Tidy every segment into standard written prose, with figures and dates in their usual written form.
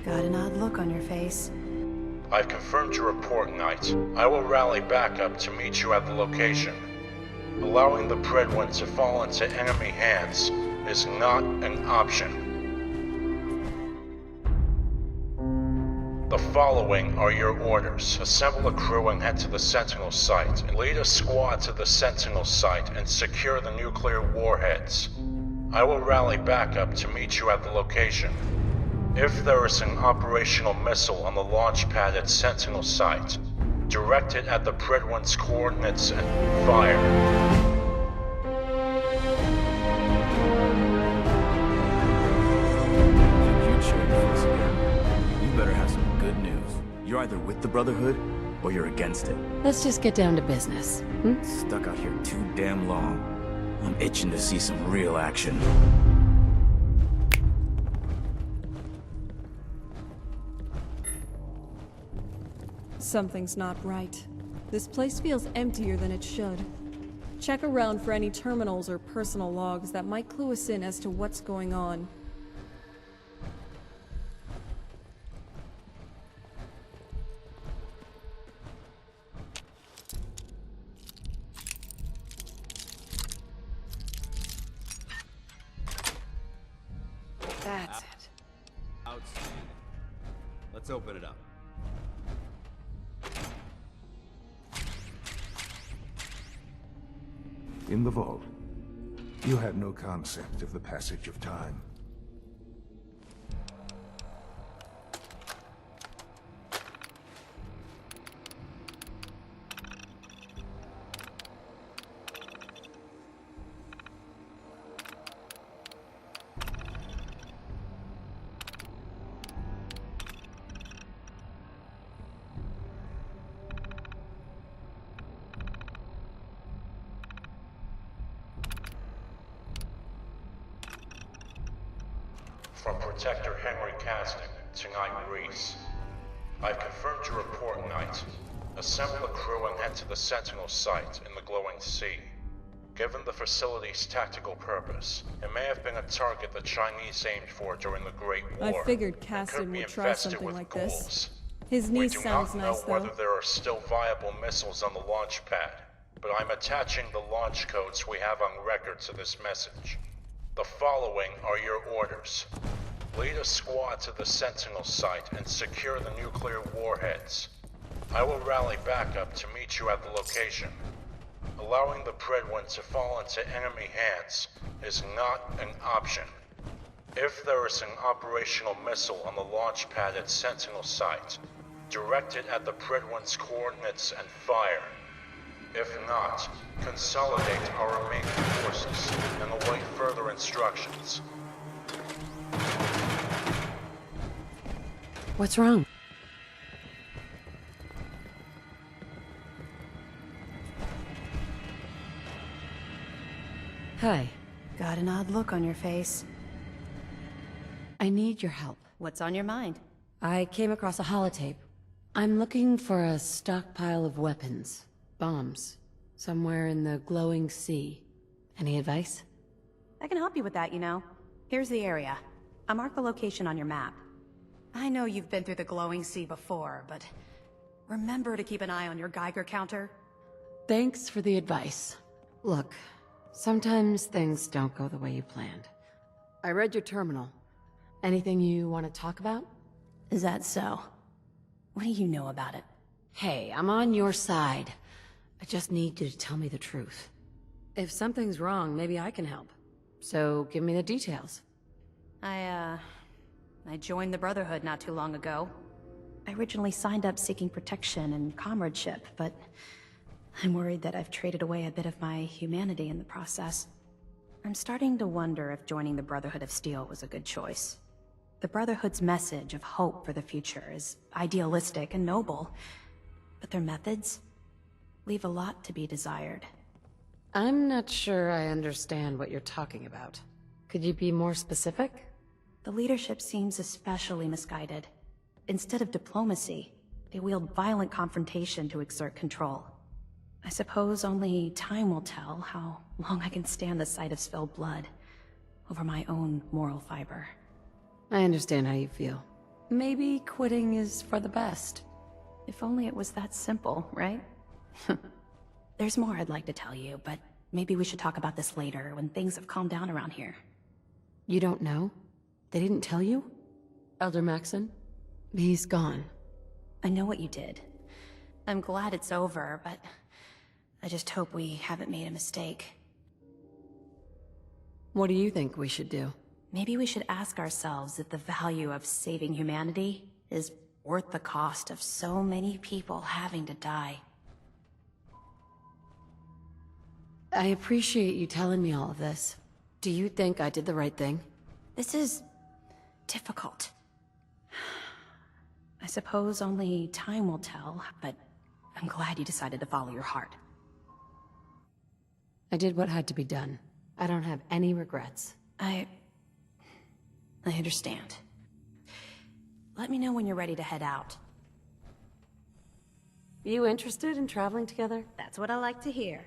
Got an odd look on your face. I've confirmed your report, Knight. I will rally backup to meet you at the location. Allowing the Predwin to fall into enemy hands is not an option. The following are your orders. Assemble a crew and head to the Sentinel site. Lead a squad to the Sentinel site and secure the nuclear warheads. I will rally backup to meet you at the location. If there is an operational missile on the launch pad at Sentinel site, direct it at the Predwin's coordinates and fire. You better have some good news. You're either with the Brotherhood, or you're against it. Let's just get down to business. Stuck out here too damn long. I'm itching to see some real action. Something's not right. This place feels emptier than it should. Check around for any terminals or personal logs that might clue us in as to what's going on. That's it. Outstanding. Let's open it up. In the vault, you had no concept of the passage of time. From Protector Henry Casting to Knight Rhys. I've confirmed your report, Knight. Assemble a crew and head to the Sentinel site in the Glowing Sea. Given the facility's tactical purpose, it may have been a target the Chinese aimed for during the Great War. I figured Caston would try something like this. His niece sounds nice, though. We do not know whether there are still viable missiles on the launch pad, but I'm attaching the launch codes we have on record to this message. The following are your orders. Lead a squad to the Sentinel site and secure the nuclear warheads. I will rally backup to meet you at the location. Allowing the Predwin to fall into enemy hands is not an option. If there is an operational missile on the launch pad at Sentinel site, direct it at the Predwin's coordinates and fire. If not, consolidate our remaining forces and await further instructions. What's wrong? Hi. Got an odd look on your face. I need your help. What's on your mind? I came across a holotape. I'm looking for a stockpile of weapons. Bombs. Somewhere in the Glowing Sea. Any advice? I can help you with that, you know. Here's the area. I marked the location on your map. I know you've been through the Glowing Sea before, but remember to keep an eye on your Geiger counter. Thanks for the advice. Look, sometimes things don't go the way you planned. I read your terminal. Anything you want to talk about? Is that so? What do you know about it? Hey, I'm on your side. I just need you to tell me the truth. If something's wrong, maybe I can help. So, give me the details. I joined the Brotherhood not too long ago. I originally signed up seeking protection and comradeship, but I'm worried that I've traded away a bit of my humanity in the process. I'm starting to wonder if joining the Brotherhood of Steel was a good choice. The Brotherhood's message of hope for the future is idealistic and noble, but their methods leave a lot to be desired. I'm not sure I understand what you're talking about. Could you be more specific? The leadership seems especially misguided. Instead of diplomacy, they wield violent confrontation to exert control. I suppose only time will tell how long I can stand the sight of spilled blood over my own moral fiber. I understand how you feel. maybe quitting is for the best. If only it was that simple, right? There's more I'd like to tell you, but maybe we should talk about this later when things have calmed down around here. You don't know? They didn't tell you? Elder Maxon? He's gone. I know what you did. I'm glad it's over, but I just hope we haven't made a mistake. What do you think we should do? Maybe we should ask ourselves if the value of saving humanity is worth the cost of so many people having to die. I appreciate you telling me all of this. Do you think I did the right thing? This is difficult. I suppose only time will tell, but I'm glad you decided to follow your heart. I did what had to be done. I don't have any regrets. I understand. Let me know when you're ready to head out. You interested in traveling together? That's what I like to hear.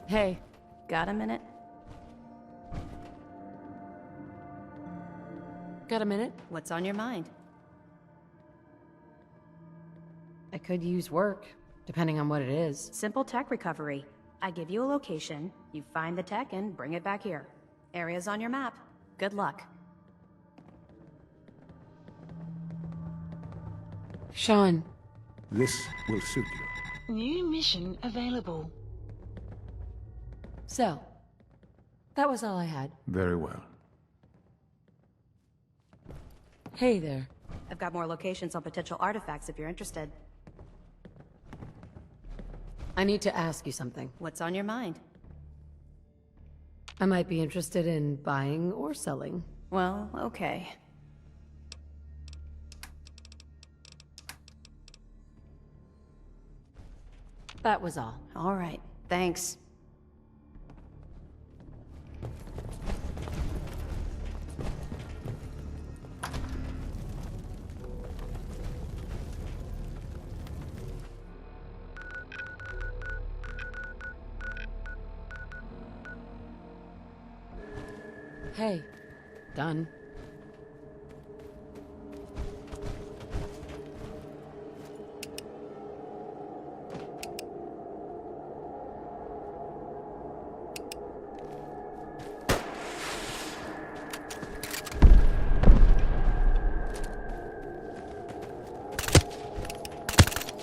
Hey. Got a minute? Got a minute? What's on your mind? I could use work, depending on what it is. Simple tech recovery. I give you a location, you find the tech and bring it back here. Area's on your map. Good luck. Sean. This will suit you. New mission available. So, that was all I had. Very well. Hey there. I've got more locations on potential artifacts if you're interested. I need to ask you something. What's on your mind? I might be interested in buying or selling. Well, okay. That was all. All right, thanks. Hey. Done.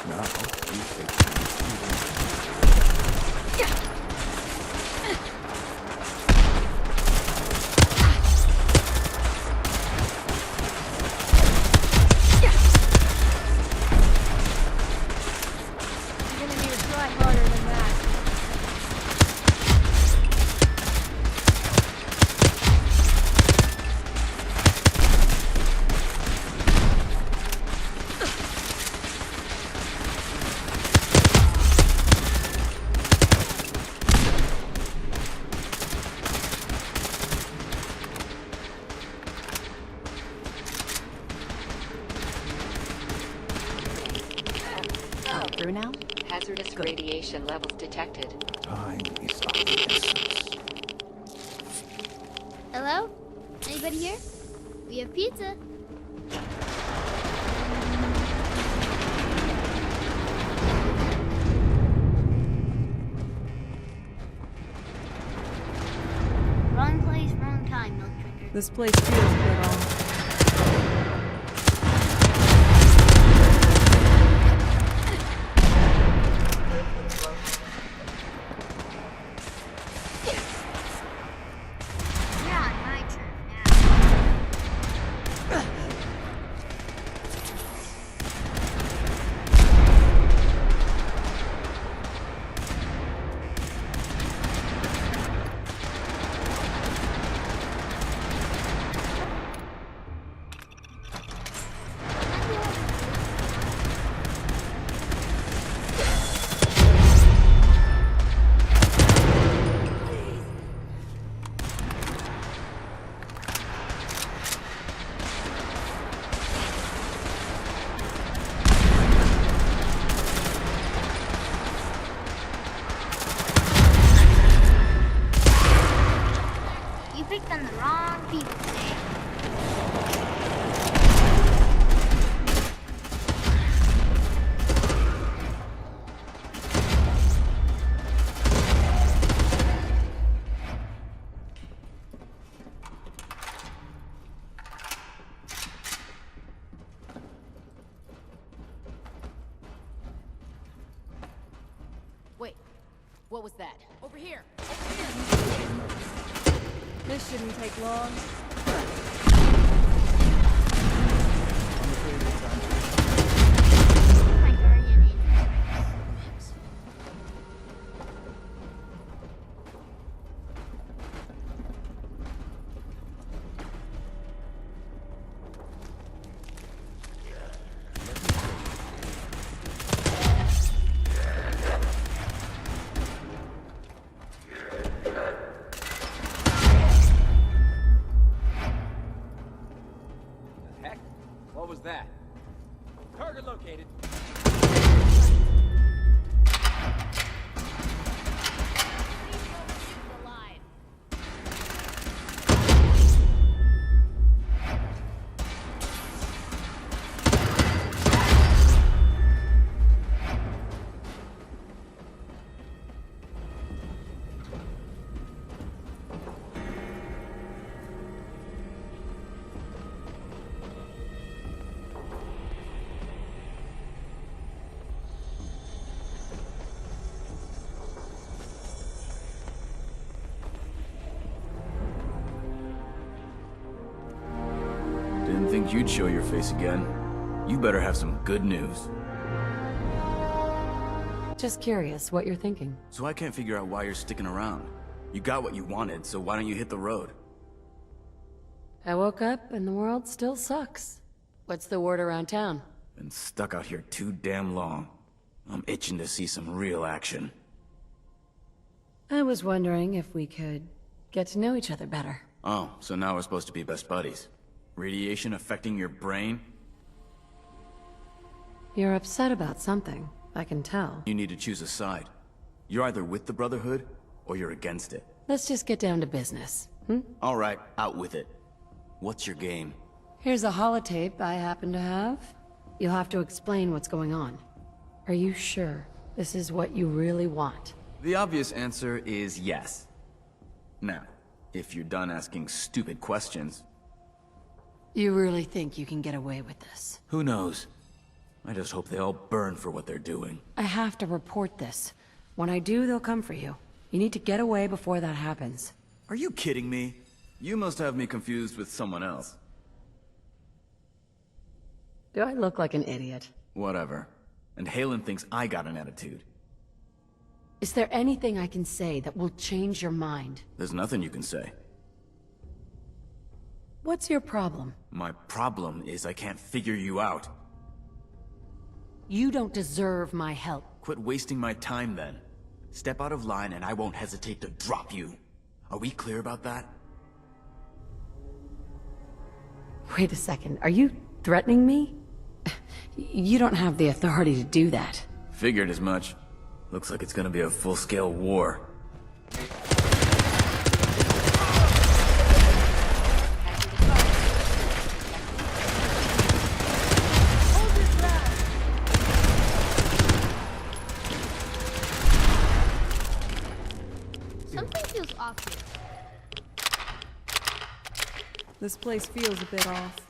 Now, you take You're gonna need to try harder than that. Through now? Hazardous radiation levels detected. time is of the essence. Hello? Anybody here? We have pizza. Wrong place, wrong time, milk drinker. This place feels a bit off. You're on my turf now. picked on the wrong people, eh? Wait, what was that? Over here! This shouldn't take long. My guardian angel. Heck? What was that? Target located. Didn't think you'd show your face again. You better have some good news. Just curious what you're thinking. So I can't figure out why you're sticking around. You got what you wanted, so why don't you hit the road? I woke up and the world still sucks. What's the word around town? Been stuck out here too damn long. I'm itching to see some real action. I was wondering if we could get to know each other better. Oh, so now we're supposed to be best buddies. Radiation affecting your brain? You're upset about something, I can tell. You need to choose a side. You're either with the Brotherhood, or you're against it. Let's just get down to business, hmm? Alright, out with it. What's your game? Here's a holotape I happen to have. You'll have to explain what's going on. Are you sure this is what you really want? The obvious answer is yes. Now, if you're done asking stupid questions... You really think you can get away with this? Who knows? I just hope they all burn for what they're doing. I have to report this. When I do, they'll come for you. You need to get away before that happens. Are you kidding me? You must have me confused with someone else. Do I look like an idiot? Whatever. And Haylen thinks I got an attitude. Is there anything I can say that will change your mind? There's nothing you can say. What's your problem? My problem is I can't figure you out. You don't deserve my help. Quit wasting my time then. Step out of line and I won't hesitate to drop you. Are we clear about that? Wait a second, are you threatening me? You don't have the authority to do that. Figured as much. Looks like it's gonna be a full-scale war. Something feels off here. This place feels a bit off.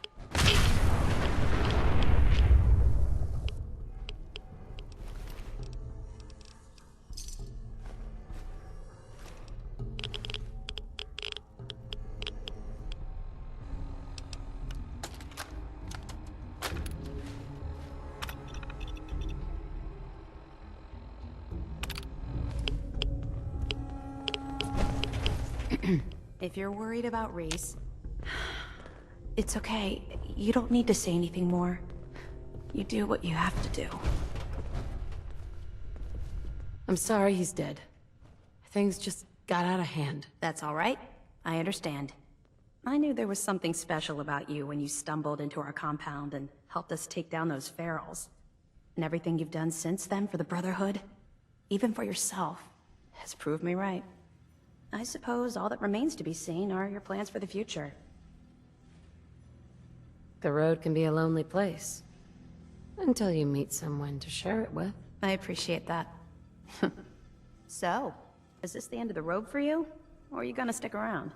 If you're worried about Rhys, it's okay. You don't need to say anything more. You do what you have to do. I'm sorry he's dead. Things just got out of hand. That's all right. I understand. I knew there was something special about you when you stumbled into our compound and helped us take down those ferals. And everything you've done since then for the Brotherhood, even for yourself, has proved me right. I suppose all that remains to be seen are your plans for the future. The road can be a lonely place. Until you meet someone to share it with. I appreciate that. So, is this the end of the road for you? Or are you gonna stick around?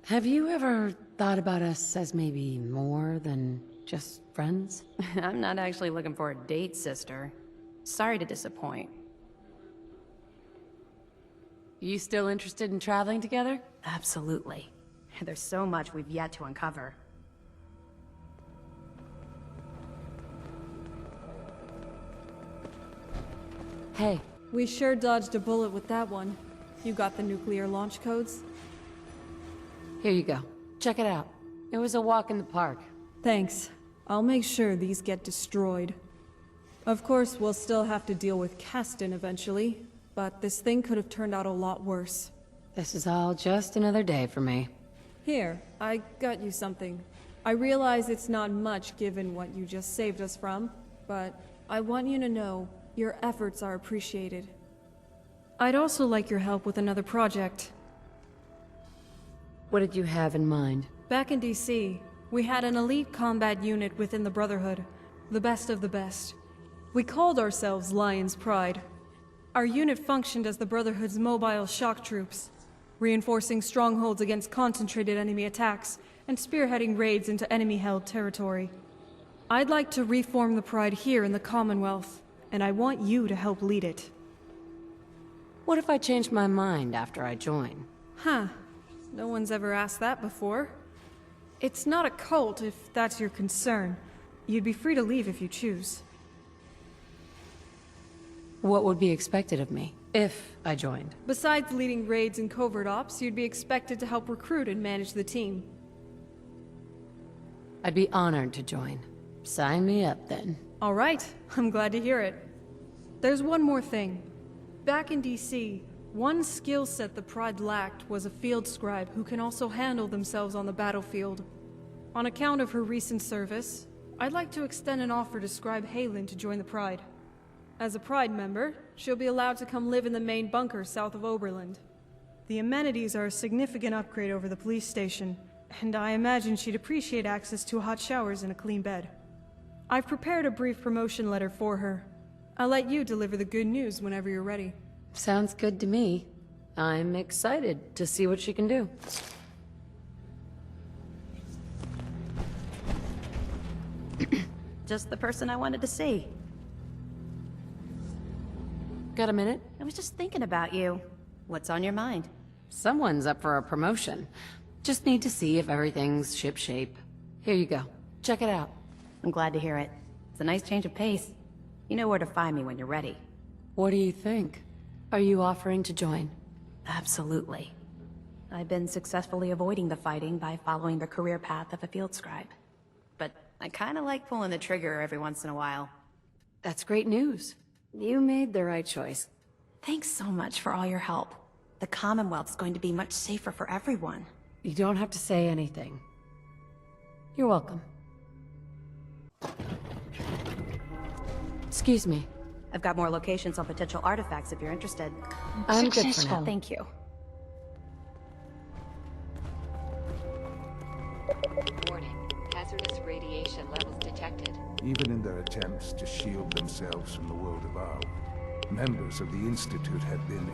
Have you ever thought about us as maybe more than just friends? I'm not actually looking for a date, sister. Sorry to disappoint. You still interested in traveling together? Absolutely. There's so much we've yet to uncover. Hey, We sure dodged a bullet with that one. You got the nuclear launch codes? here you go. Check it out. It was a walk in the park. Thanks. I'll make sure these get destroyed. Of course, we'll still have to deal with Caston eventually, but this thing could have turned out a lot worse. This is all just another day for me. Here, I got you something. I realize it's not much given what you just saved us from, but I want you to know your efforts are appreciated. I'd also like your help with another project. What did you have in mind? Back in DC, we had an elite combat unit within the Brotherhood, the best of the best. We called ourselves Lion's Pride. Our unit functioned as the Brotherhood's mobile shock troops, reinforcing strongholds against concentrated enemy attacks and spearheading raids into enemy-held territory. I'd like to reform the Pride here in the Commonwealth, and I want you to help lead it. What if I changed my mind after I join? Huh. No one's ever asked that before. It's not a cult, if that's your concern. You'd be free to leave if you choose. What would be expected of me, if I joined? Besides leading raids and covert ops, you'd be expected to help recruit and manage the team. I'd be honored to join. Sign me up, then. All right, I'm glad to hear it. There's one more thing. Back in DC, one skill set the Pride lacked was a field scribe who can also handle themselves on the battlefield. On account of her recent service, I'd like to extend an offer to Scribe Haylen to join the Pride. As a Pride member, she'll be allowed to come live in the main bunker south of Oberland. The amenities are a significant upgrade over the police station, and I imagine she'd appreciate access to hot showers and a clean bed. I've prepared a brief promotion letter for her. I'll let you deliver the good news whenever you're ready. Sounds good to me. I'm excited to see what she can do. Just the person I wanted to see. Got a minute? I was just thinking about you. What's on your mind? Someone's up for a promotion. Just need to see if everything's shipshape. Here you go. Check it out. I'm glad to hear it. It's a nice change of pace. You know where to find me when you're ready. What do you think? Are you offering to join? Absolutely. I've been successfully avoiding the fighting by following the career path of a field scribe. But I kinda like pulling the trigger every once in a while. That's great news. You made the right choice. Thanks so much for all your help. The Commonwealth's going to be much safer for everyone. You don't have to say anything. You're welcome. Excuse me. I've got more locations on potential artifacts if you're interested. I'm good for now. Thank you. Warning. Hazardous radiation levels detected. Even in their attempts to shield themselves from the world above, members of the Institute had been